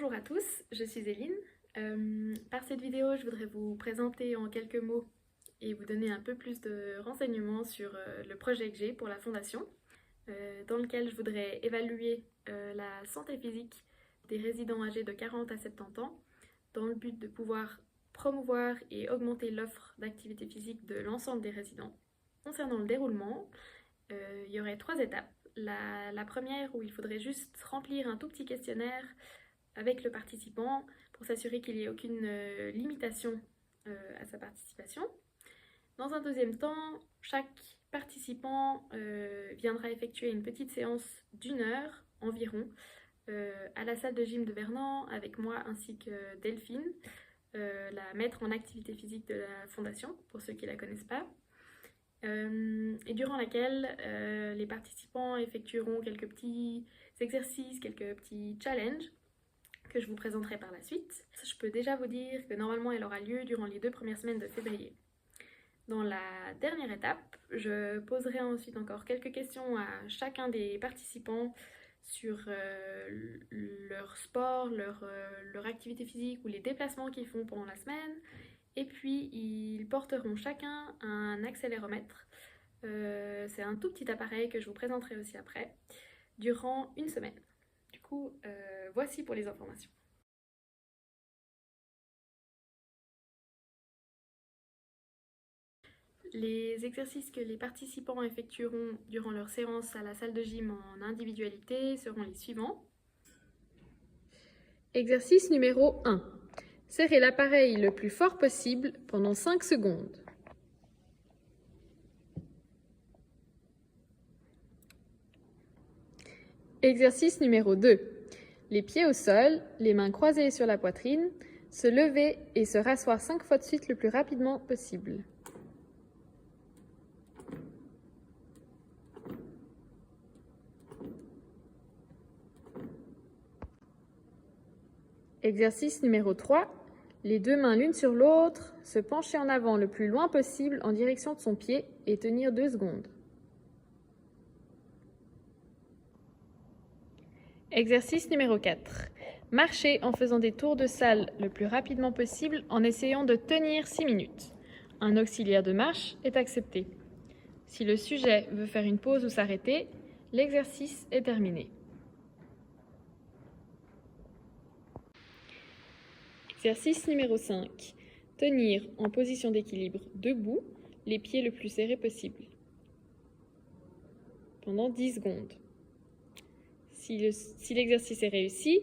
Bonjour à tous, je suis Éline. Par cette vidéo, je voudrais vous présenter en quelques mots et vous donner un peu plus de renseignements sur le projet que j'ai pour la Fondation, dans lequel je voudrais évaluer la santé physique des résidents âgés de 40 à 70 ans, dans le but de pouvoir promouvoir et augmenter l'offre d'activité physique de l'ensemble des résidents. Concernant le déroulement, il y aurait 3 étapes. La première où il faudrait juste remplir un tout petit questionnaire avec le participant pour s'assurer qu'il n'y ait aucune limitation à sa participation. Dans un deuxième temps, chaque participant viendra effectuer une petite séance d'1 heure environ à la salle de gym de Vernon avec moi ainsi que Delphine, la maître en activité physique de la Fondation, pour ceux qui ne la connaissent pas. Et durant laquelle les participants effectueront quelques petits exercices, quelques petits challenges que je vous présenterai par la suite. Je peux déjà vous dire que normalement elle aura lieu durant les 2 premières semaines de février. Dans la dernière étape, je poserai ensuite encore quelques questions à chacun des participants sur leur sport, leur activité physique ou les déplacements qu'ils font pendant la semaine. Et puis ils porteront chacun un accéléromètre. C'est un tout petit appareil que je vous présenterai aussi après, durant 1 semaine. Du coup, voici pour les informations. Les exercices que les participants effectueront durant leur séance à la salle de gym en individualité seront les suivants. Exercice numéro 1. Serrez l'appareil le plus fort possible pendant 5 secondes. Exercice numéro 2. Les pieds au sol, les mains croisées sur la poitrine, se lever et se rasseoir 5 fois de suite le plus rapidement possible. Exercice numéro 3. Les 2 mains l'une sur l'autre, se pencher en avant le plus loin possible en direction de son pied et tenir 2 secondes. Exercice numéro 4. Marcher en faisant des tours de salle le plus rapidement possible en essayant de tenir 6 minutes. Un auxiliaire de marche est accepté. Si le sujet veut faire une pause ou s'arrêter, l'exercice est terminé. Exercice numéro 5. Tenir en position d'équilibre debout, les pieds le plus serrés possible, pendant 10 secondes. Si l'exercice est réussi,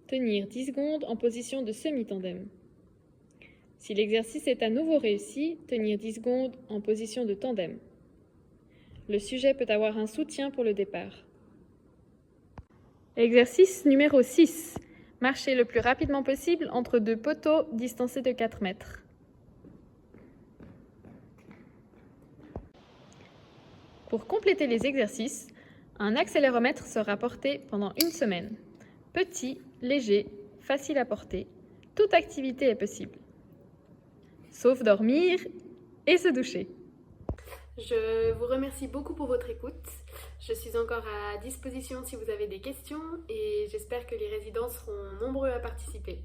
tenir 10 secondes en position de semi-tandem. Si l'exercice est à nouveau réussi, tenir 10 secondes en position de tandem. Le sujet peut avoir un soutien pour le départ. Exercice numéro 6. Marcher le plus rapidement possible entre 2 poteaux distancés de 4 mètres. Pour compléter les exercices, un accéléromètre sera porté pendant 1 semaine. Petit, léger, facile à porter, toute activité est possible. Sauf dormir et se doucher. Je vous remercie beaucoup pour votre écoute. Je suis encore à disposition si vous avez des questions et j'espère que les résidents seront nombreux à participer.